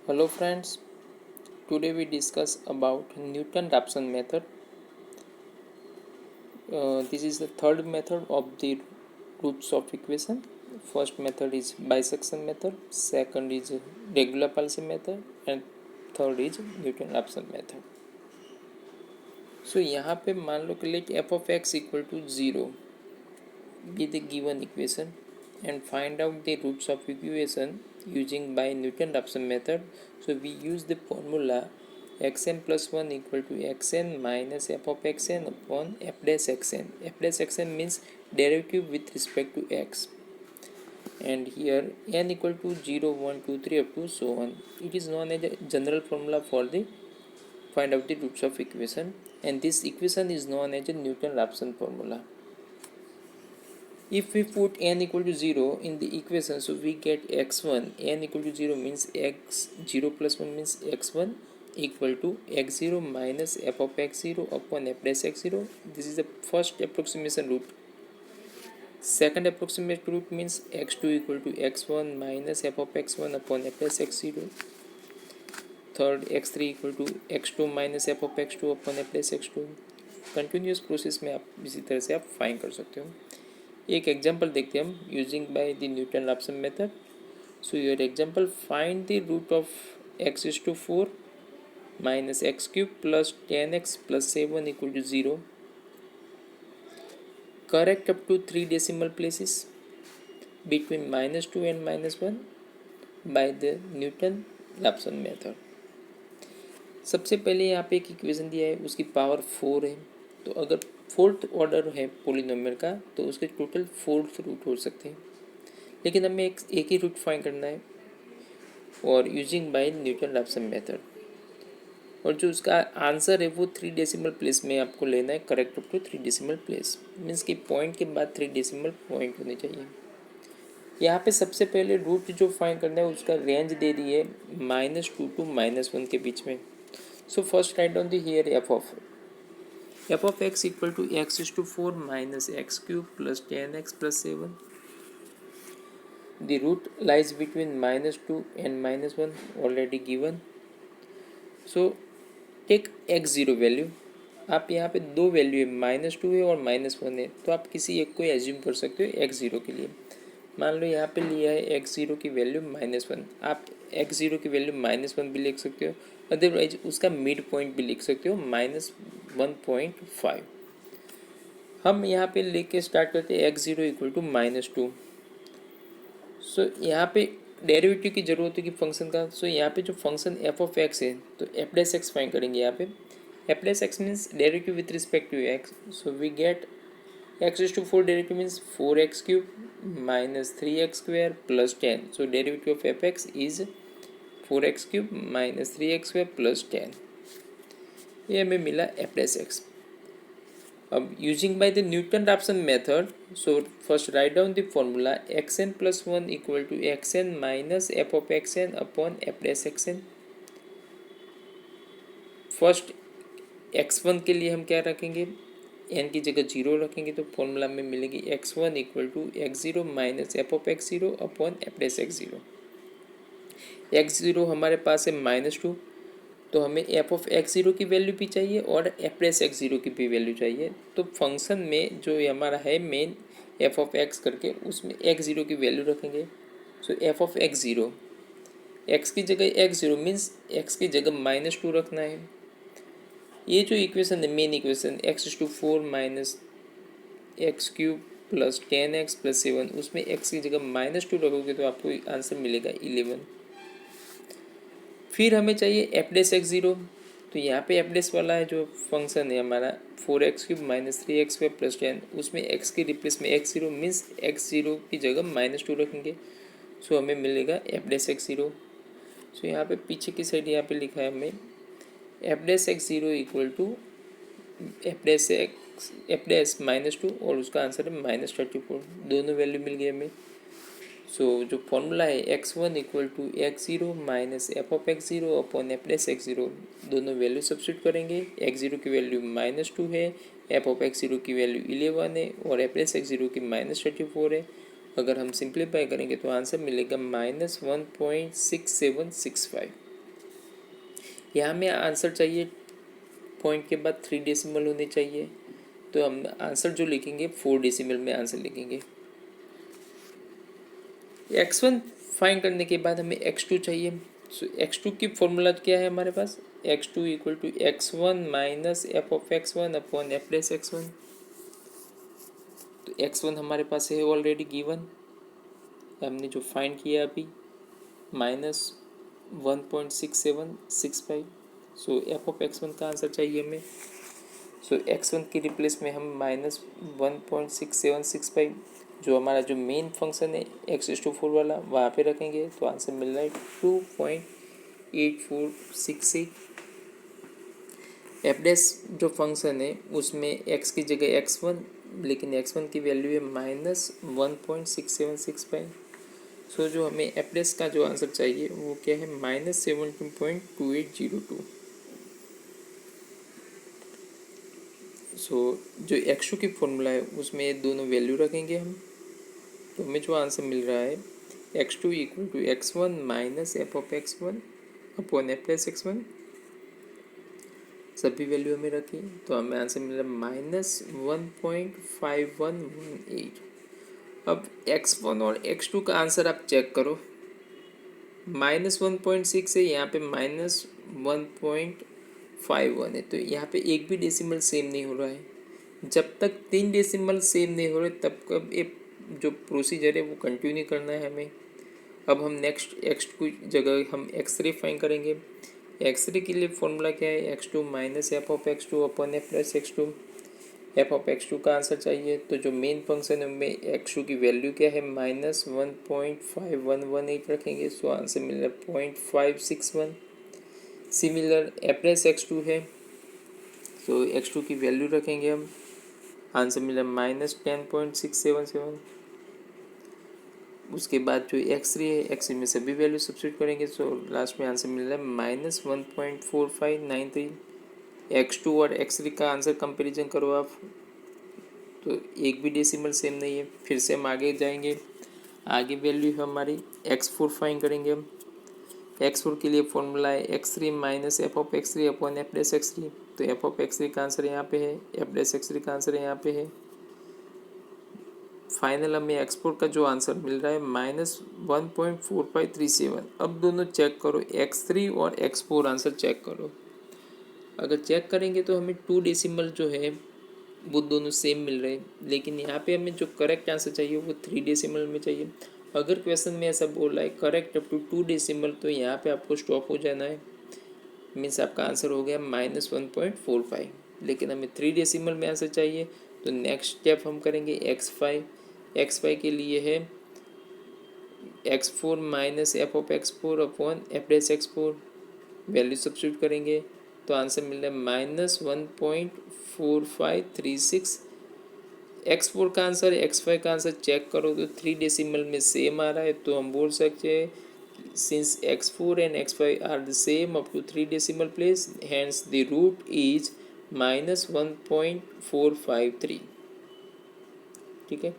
Hello friends, today we discuss about Newton-Raphson method. This is the third method of the roots of equation. First method is bisection method, second is regular policy method and third is Newton-Raphson method. So यहाँ पे मान लो कि let f of x equal to 0 be the given equation and find out the roots of equation using by Newton-Raphson method. So we use the formula xn plus 1 equal to xn minus f of xn upon f dash xn. F dash xn means derivative with respect to x, and here n equal to 0, 1, 2, 3 up to so on. It is known as a general formula for the find out the roots of equation, and this equation is known as a Newton-Raphson formula. If we put n equal to 0 in the equation, so we get x1, n equal to 0 means x0 plus 1 means x1 equal to x0 minus f of x0 upon f dash x0. This is the first approximation root. Second approximate root means x2 equal to x1 minus f of x1 upon f dash x0. Third x3 equal to x2 minus f of x2 upon F plus x2. Continuous process में आप इसी तरह से आप find कर सकते हो. एक एग्जांपल देखते हैं हम using by the Newton Raphson method. So your example find the root of x is to 4 minus x cube plus 10x plus 7 equal to 0. Correct up to 3 decimal places between -2 and -1 by the Newton Raphson method. सबसे पहले यहाँ पे एक equation दिया है, उसकी power 4 है. तो अगर फोर्थ ऑर्डर है पोलिनोमियल का तो उसके टोटल फोर्थ रूट हो सकते हैं, लेकिन हमें एक ही रूट फाइंड करना है और यूजिंग बाय न्यूटन-रैप्सन मेथड. और जो उसका आंसर है वो 3 डेसिमल प्लेस में आपको लेना है. Correct up to 3 decimal place means कि पॉइंट के बाद 3 डेसिमल पॉइंट होने चाहिए. यहाँ पे सबसे पहले रूट जो फाइंड करना है उसका रेंज दे दी है -2 to -1 के बीच में. So first write down the here f of x equal to x is to 4 minus x cube plus 10x plus 7. The root lies between -2 and -1 already given. So take x0 value. आप यहाँ पे दो value है, -2 है और -1 है, तो आप किसी एक को एज्यूम कर सकते हो x0 के लिए. मान लो यहाँ पे लिया है x0 की वैल्यू -1. आप x0 की वैल्यू -1 भी लिख सकते हो, अदरवाइज उसका मिड पॉइंट भी लिख सकते हो -1.5. हम यहाँ पे लेके स्टार्ट करते हैं x0 इक्वल टू -2. सो यहाँ पे डेरिवेटिव की ज़रूरत है कि फंक्शन का. सो यहाँ पे जो फंक्शन f ऑफ x है तो f डैश x फाइंड करेंगे. यहाँ पे f dash x means derivative with respect to x. So we get x is to 4 derivative means 4x cube minus 3x square plus 10. So derivative of fx is 4x cube minus 3x square plus 10. ये हमें मिला f dash x. अब using by the Newton Raphson method, so first write down the formula xn plus 1 equal to xn minus f of xn upon f dash xn. First x1 के लिए हम क्या रखेंगे, n की जगह 0 रखेंगे तो फॉर्मूला में मिलेगी x1 equal to x0 minus f of x0 upon f dash x0. x0 हमारे पास है -2, तो हमें एफ ऑफ x0 की वैल्यू भी चाहिए और एफ डैश x0 की भी वैल्यू चाहिए. तो फंक्शन में जो हमारा है मेन एफ ऑफ x करके उसमें x0 की वैल्यू रखेंगे. सो एफ ऑफ x0, x की जगह x0 मीन्स x की जगह -2 रखना है. ये जो इक्वेशन है main equation x is to 4 minus x cube plus 10x plus 7, उसमें x की जगह -2 रखोगे तो आपको आंसर मिलेगा 11. फिर हमें चाहिए f डैश x0. तो यहाँ पे f डैश वाला है जो फंक्शन है हमारा 4x cube minus 3x square plus 10, उसमें x के रिप्लेस में x0 मीन्स x0 की जगह -2 रखेंगे. सो हमें मिलेगा f डैश x0. सो यहाँ पे पीछे की साइड यहाँ पे लिखा है हमें f dash x0 equal to f dash -2 और उसका आंसर है -34. दोनों वैल्यू मिल गई हमें. सो जो फॉर्मूला है x1 equal to x0 minus f of x0 upon f dash x0, दोनों वैल्यू सब्स्टिट्यूट करेंगे. x0 की वैल्यू -2 है, एफ ऑफ x0 की वैल्यू 11 है और एफ डैश x0 की -34 है. अगर हम सिंप्लीफाई करेंगे तो आंसर मिलेगा -1.6765. यहाँ हमें आंसर चाहिए, पॉइंट के बाद 3 डेसिमल होने चाहिए, तो हम आंसर जो लिखेंगे 4 डेसिमल में आंसर लिखेंगे। x1 फाइंड करने के बाद हमें x2 चाहिए। सो x2 की फॉर्मूला क्या है हमारे पास, x2 equal to x1 minus f of x1 upon f plus x1। तो x1 हमारे पास है ऑलरेडी गिवन, हमने जो फाइंड किया अभी, -1.6765। सो एफ ऑफ x1 का आंसर चाहिए हमें। सो x1 की रिप्लेस में हम -1.6765 जो हमारा जो मेन फंक्शन है x4 वाला वहाँ पे रखेंगे, तो आंसर मिल रहा है 2.8468। एफ डैश जो फंक्शन है उसमें x की जगह x1, लेकिन x1 की वैल्यू है -1.6765। सो जो हमें एफ डैश का जो आंसर चाहिए वो क्या है, -17.2802। सो जो x2 की फॉर्मूला है उसमें ये दोनों वैल्यू रखेंगे हम, तो हमें जो आंसर मिल रहा है x2 equal to x1 minus f of x1 upon f plus x1। सभी वैल्यू हमें रखी तो हमें आंसर मिल रहा है -1.5118। अब x1 और x2 का आंसर आप चेक करो, -1.6 है, यहाँ पे -1.51 है, तो यहाँ पे एक भी डेसिमल सेम नहीं हो रहा है। जब तक 3 डेसिमल सेम नहीं हो रहे तब तक ये जो प्रोसीजर है वो कंटिन्यू करना है हमें। अब हम नेक्स्ट x2 की जगह हम x3 फाइंड करेंगे। x3 के लिए फॉर्मूला क्या है, x2 minus f of x2 upon f plus x2। F of x2 का आंसर चाहिए, तो जो मेन फंक्शन है उनमें x2 की वैल्यू क्या है, -1.5118 रखेंगे। सो आंसर मिल रहा है 0.561। सिमिलर एफ प्लस x2 है, तो x2 की वैल्यू रखेंगे हम, आंसर मिला -10.677। उसके बाद जो x3 है, x3 में सभी वैल्यू सब्सिट्यूट करेंगे, सो लास्ट में आंसर मिल रहा है -1.4593। x2 और x3 का आंसर कंपैरिजन करो आप, तो एक भी डेसिमल सेम नहीं है। फिर से हम आगे जाएंगे, आगे वैल्यू है हमारी x4 फाइंड करेंगे हम। x4 के लिए फॉर्मूला है x3 minus f of x3 upon f plus x3। तो एफ ऑफ x3 का आंसर यहाँ पे है, एफ प्लस x3 का आंसर यहाँ पे है। फाइनल हमें x4 का जो आंसर मिल रहा है -1.4537। अब दोनों चेक करो, x3 और x4 आंसर चेक करो। अगर चेक करेंगे तो हमें 2 डेसिमल जो है वो दोनों सेम मिल रहे हैं, लेकिन यहाँ पे हमें जो करेक्ट आंसर चाहिए वो 3 डेसिमल में चाहिए। अगर क्वेश्चन में ऐसा बोल रहा है करेक्ट अप टू 2 डेसिमल, तो यहाँ पे आपको स्टॉप हो जाना है, मीन्स आपका आंसर हो गया -1.45। लेकिन हमें 3 डेसिमल में आंसर चाहिए, तो नेक्स्ट स्टेप हम करेंगे x5 के लिए है x4 minus f of x4 upon f dash x4। Value substitute करेंगे तो आंसर मिल रहा है -1.4536। x4 का आंसर x5 का आंसर चेक करो तो 3 डेसिमल में सेम आ रहा है, तो हम बोल सकते हैं since x4 and x5 are the same up to 3 decimal place, hence the root is -1.453। ठीक है,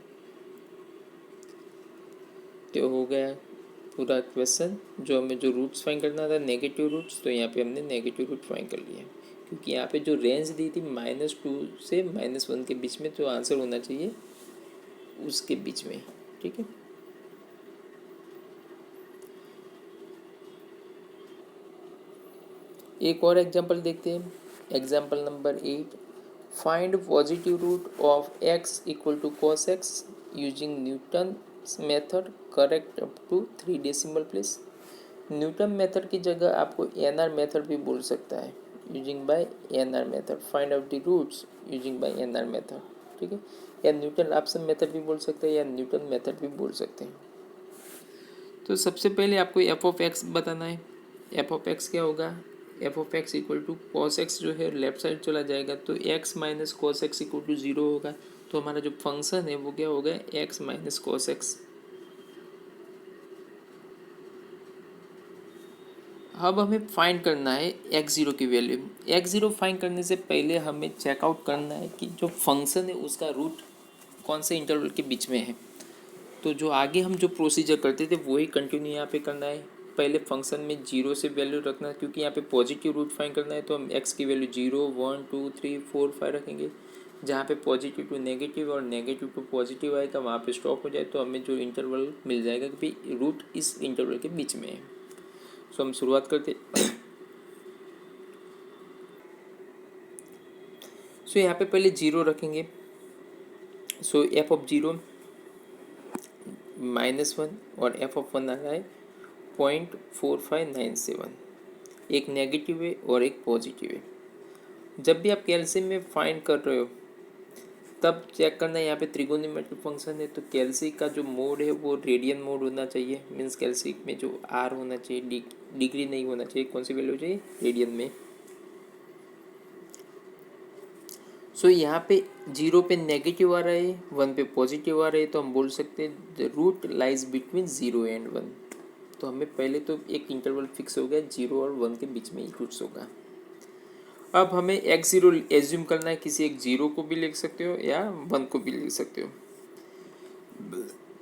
तो हो गया पूरा क्वेश्चन। जो हमें जो रूट्स फाइंड करना था नेगेटिव रूट्स, तो यहाँ पे हमने नेगेटिव रूट फाइंड कर लिया, क्योंकि यहाँ पे जो रेंज दी थी -2 से -1 के बीच में, तो आंसर होना चाहिए उसके बीच में। ठीक है, एक और एग्जांपल देखते हैं। Example number 8, find positive root of x equal to cos x using Newton method, correct up to 3 decimal place. Newton method की जगह आपको एनआर मेथड भी बोल सकता है, using by NR method. Find out the roots using by NR method. ठीक है, या न्यूटन ऑप्शन मेथड भी बोल सकते हैं, या न्यूटन मेथड भी बोल सकते हैं। तो सबसे पहले आपको एफ ऑफ एक्स बताना है। एफ ऑफ एक्स क्या होगा, f of x equal to cos x जो है लेफ्ट साइड चला जाएगा, तो x minus cos x equal to 0 होगा। तो हमारा जो फंक्शन है वो क्या होगा, एक्स माइनस कॉस एक्स। अब हमें फाइंड करना है x0 की वैल्यू। x0 फाइंड करने से पहले हमें चेकआउट करना है कि जो फंक्शन है उसका रूट कौन से इंटरवल के बीच में है। तो जो आगे हम जो प्रोसीजर करते थे वही कंटिन्यू यहाँ पे करना है। पहले फंक्शन में जीरो से वैल्यू रखना, क्योंकि यहाँ पे पॉजिटिव रूट फाइंड करना है तो हम एक्स की वैल्यू 0, 1, 2, 3, 4, 5 रखेंगे। जहाँ पे पॉजिटिव टू नेगेटिव और नेगेटिव टू पॉजिटिव आएगा वहाँ पे स्टॉप हो जाए तो हमें जो इंटरवल मिल जाएगा कि भाई रूट इस इंटरवल के बीच में है। सो हम शुरुआत करते। सो यहाँ पे पहले 0 रखेंगे। सो एफ ऑफ 0 -1 और एफ ऑफ 1 आ रहा है 0.4597। एक नेगेटिव है और एक पॉजिटिव है। जब भी आप कैल्शियम में फाइंड कर रहे हो तब चेक करना है, यहाँ पे त्रिगोनोमेट्रिक फंक्शन है तो कैल्सी का जो मोड है वो रेडियन मोड होना चाहिए। मीन्स कैल्सी में जो आर होना चाहिए, डिग्री नहीं होना चाहिए। कौन सी वैल्यू चाहिए? रेडियन में। सो यहाँ पे 0 पे नेगेटिव आ रहा है, 1 पे पॉजिटिव आ रहा है, तो हम बोल सकते हैं the root lies between 0 and 1। तो हमें पहले तो एक इंटरवल फिक्स हो गया, 0 और 1 के बीच में ही रूट्स होगा। अब हमें x0 एज्यूम करना है। किसी एक 0 को भी लिख सकते हो या 1 को भी लिख सकते हो।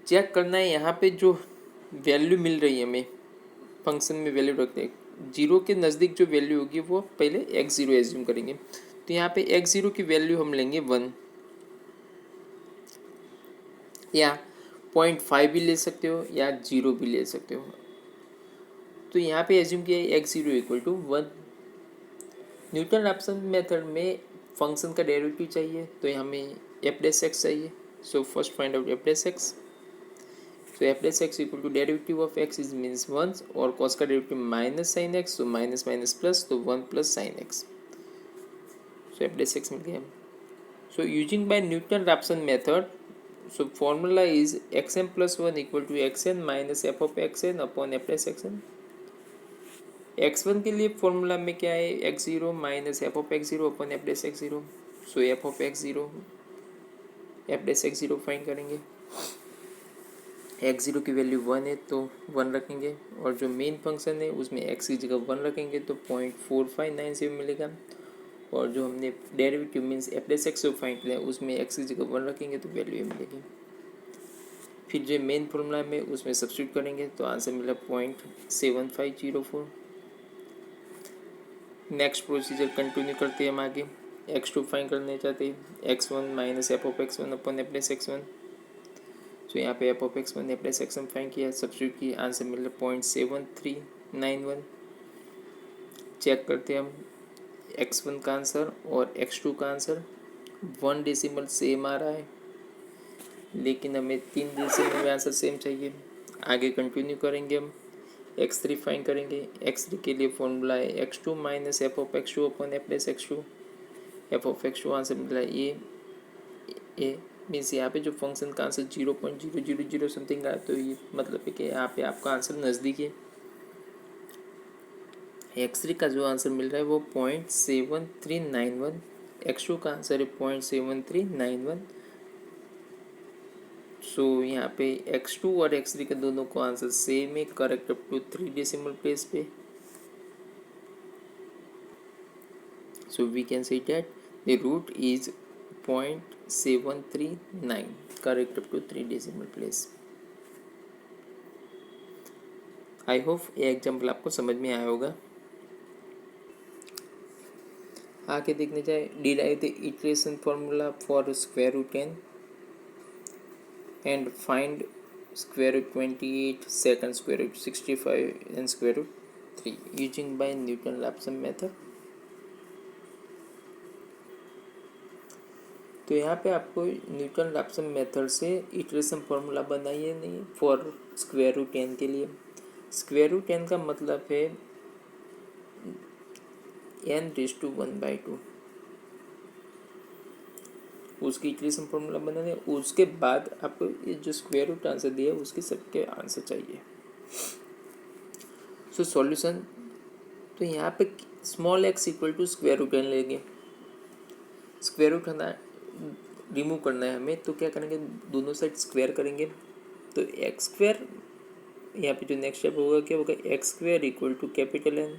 चेक करना है यहाँ पे जो वैल्यू मिल रही है हमें, फंक्शन में वैल्यू रखते हैं, 0 के नज़दीक जो वैल्यू होगी वो पहले x0 एज्यूम करेंगे। तो यहाँ पे x0 की वैल्यू हम लेंगे 1 या 0.5 भी ले सकते हो या 0 भी ले सकते हो। तो यहाँ पे एज्यूम किया है x0 equal to 1। Newton Raphson method में फंक्शन का डेरिवेटिव चाहिए तो हमें एफ डैश एक्स चाहिए। So first find out f dash x. So f dash x equal to derivative of x is means 1 और कॉस का डेरिवेटिव माइनस साइन एक्स, तो minus minus plus, तो 1 plus sine x. So f dash x मिल गया। So using by Newton Raphson method, so formula is xn plus 1 equal to xn minus f of xn upon f dash xn। x1 के लिए formula में क्या है? x0 minus f of x0 upon F dash x0। So F of x0 F dash x0 find करेंगे। x0 की value 1 है तो 1 रखेंगे और जो मेन फंक्शन है उसमें x की जगह 1 रखेंगे तो 0.4597 मिलेगा। और जो हमने derivative means F dash x find किया उसमें x की जगह 1 रखेंगे तो वैल्यू ये मिलेगी। फिर जो मेन फॉर्मूला में उसमें सब्स्टिट्यूट करेंगे तो आंसर मिला 0.7504। नेक्स्ट प्रोसीजर कंटिन्यू करते हैं हम आगे। x2 फाइंड करने चाहते हैं, x1 minus f of x1 upon F dash x1। तो यहाँ पे f of x1 F dash x1 find किया, सब्स्टिट्यूट किया, आंसर मिला 0.7391। चेक करते हैं हम x1 का आंसर और x2 का आंसर। 1 डेसिमल सेम आ रहा है लेकिन हमें 3 डेसिमल में आंसर सेम चाहिए। आगे कंटिन्यू करेंगे हम। x3 फाइंड करेंगे। x3 के लिए फॉर्मूला है x2 minus f of x2 upon F dash x2। F of x2 answer मिला ए मीन्स यहाँ पे जो फंक्शन का आंसर 0.000 समथिंग आया तो ये मतलब है कि यहाँ पे आपका आंसर नज़दीक है। x3 का जो आंसर मिल रहा है वो 0.7391, x2 का आंसर है 0.7391। सो यहाँ पे x2 और x3 के दोनों को आंसर सेम है, correct up to 3 decimal place पे। So we can say that the root is 0.739, correct up to 3 decimal place. I hope ये एग्जाम्पल आपको समझ में आया होगा। आगे देखने जाए, derive the iteration formula for square root 10 and find square root 28, second square root 65 and square root 3 using by Newton-Raphson method। तो यहाँ पे आपको न्यूटन रैप्सन मेथड से इटरेशन फार्मूला बनाइए नहीं फॉर स्क्वायर रूट 10 के लिए। स्क्वायर रूट 10 का मतलब है n⁻², उसकी इक्वेशन फॉर्मूला बनाना है। उसके बाद आपको ये जो स्क्वायर रूट आंसर दिया है उसके सबके आंसर चाहिए। सो सॉल्यूशन, तो यहाँ पे small x equal to square root 10 लेंगे। स्क्वायर रूट रिमूव करना है हमें तो क्या करेंगे, दोनों साइड स्क्वायर करेंगे तो एक्स स्क्वायर, यहाँ पे जो नेक्स्ट स्टेप होगा क्या होगा, x square equal to capital N,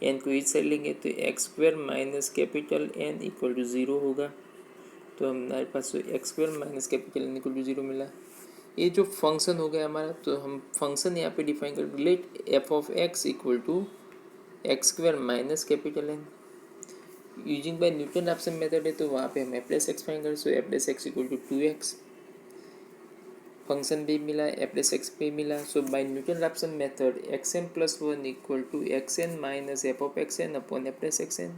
N को इस साइड लेंगे तो x square minus capital N equal to 0 होगा। तो हमारे पास x square minus capital N equal to 0 मिला। ये जो फंक्शन हो गया हमारा, तो हम फंक्शन यहाँ पे डिफाइन कर let f of x equal to x square minus capital n. Using by Newton Raphson method है, तो वहाँ पे हम एफ प्लस एक्स फाइंड करें। So f plus x equal to 2x, function भी मिला, एफ प्लस एक्स भी मिला। So by Newton Raphson method x n plus one equal to x n minus f of x n upon f plus x n.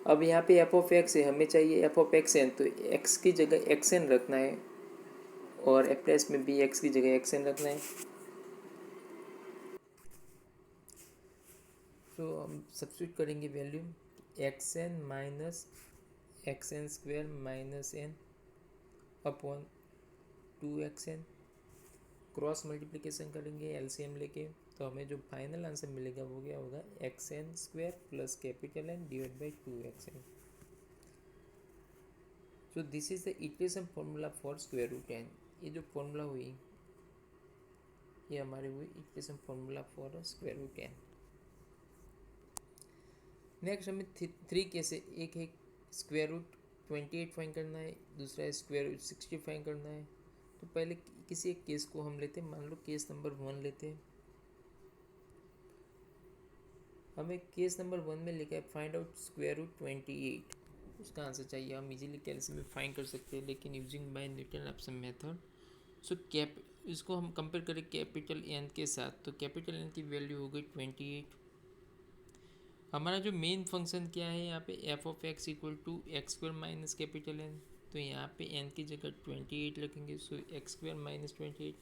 अब यहाँ पे f of x है, हमें चाहिए एफ ऑफ एक्स एन, तो x की जगह x N रखना है और एफ प्लस में भी एक्स की जगह एक्स एन रखना है। तो हम सब्स्टिट्यूट करेंगे value x n minus x n square minus n upon 2xn। Cross multiplication करेंगे एलसीएम लेके, तो हमें जो फाइनल आंसर मिलेगा वो क्या होगा, x n square plus capital n divide by 2xn। So this is the equation formula for square root n. ये जो फॉर्मूला हुई ये हमारी हुई equation formula for square root n. Next हमें थ्री केस है, एक है स्क्वायर रूट 28 फाइंड करना है, दूसरा है स्क्वायर रूट 60 फाइंड करना है। तो पहले किसी एक केस को हम लेते हैं, मान लो केस नंबर 1 लेते हैं। हमें केस नंबर 1 में लिखा है फाइंड आउट स्क्वायर रूट 28, उसका आंसर चाहिए। हम इजीली कैलसी में फाइंड कर सकते हैं, लेकिन using by Newton Raphson method. So इसको हम कंपेयर करें कैपिटल एन के साथ, तो कैपिटल एन की वैल्यू हो गई 28। हमारा जो मेन फंक्शन क्या है यहाँ पे, f of x equal to x square minus capital N, तो यहाँ पे एन की जगह 28 रखेंगे। So x square minus 28।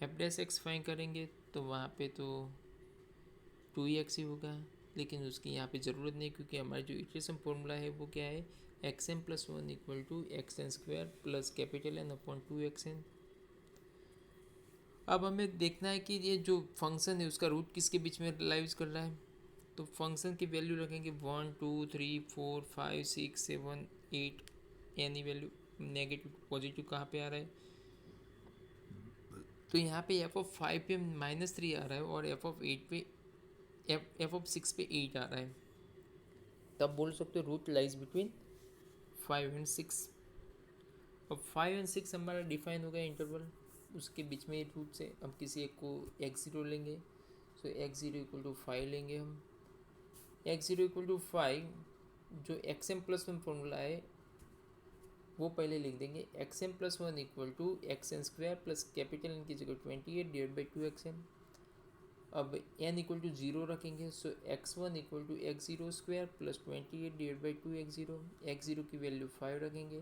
F dash x find करेंगे तो वहाँ पे तो 2x ही होगा, लेकिन उसकी यहाँ पे ज़रूरत नहीं, क्योंकि हमारा जो इक्वेशन फॉर्मूला है वो क्या है, x n plus one equal to x n square plus capital n upon 2xn। अब हमें देखना है कि ये जो फंक्शन है उसका रूट किसके बीच में रिलाइज कर रहा है। तो फंक्शन की वैल्यू रखेंगे 1 2 3 4 5 6 7 8, यानी वैल्यू नेगेटिव पॉजिटिव कहाँ पे आ रहा है, तो यहाँ पे एफ ऑफ 5 पे -3 आ रहा है और एफ ऑफ 8 पे एफ ऑफ 6 पे 8 आ रहा है। तब बोल सकते हो रूट लाइज बिटवीन 5 एंड 6। अब 5 एंड 6 हमारा डिफाइन हो गया इंटरवल, उसके बीच में रूट से हम किसी एक को x0 लेंगे। सो x0 इक्वल टू 5 लेंगे हम। x0 इक्वल टू 5, जो x m plus one formula है वो पहले लिख देंगे। X m plus one equal to x n square plus capital n की जगह 28 डिवाइड बाई 2xn। अब n इक्वल टू 0 रखेंगे। So x1 equal to x0 square plus 28 divide by 2x0। x0 की वैल्यू 5 रखेंगे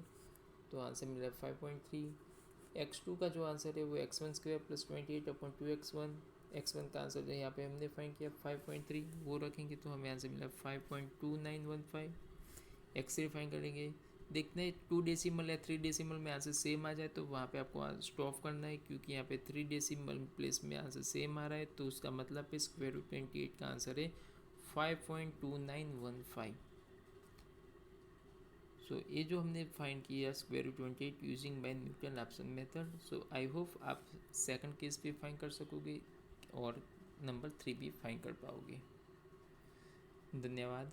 तो आंसर मिला 5.3। x2 का जो आंसर है वो x1 square plus 28 upon 2x1। x1 का आंसर जो यहाँ पे हमने फाइंड किया 5.3, वो रखेंगे तो हमें आंसर मिला 5.2915। x3 फाइंड करेंगे, देखते हैं 2 डेसिमल या 3 डेसिमल में आंसर सेम आ जाए तो वहाँ पे आपको स्टॉप करना है, क्योंकि यहाँ पे 3 डेसिमल प्लेस में आंसर सेम आ रहा है, तो उसका मतलब है स्क्वायर रूट 28 का आंसर है 5.2915। सो ये जो हमने फाइंड किया square root 28 using by Newton Raphson method. So I hope आप सेकंड केस भी फाइंड कर सकोगे और नंबर 3 भी फाइंड कर पाओगे। धन्यवाद।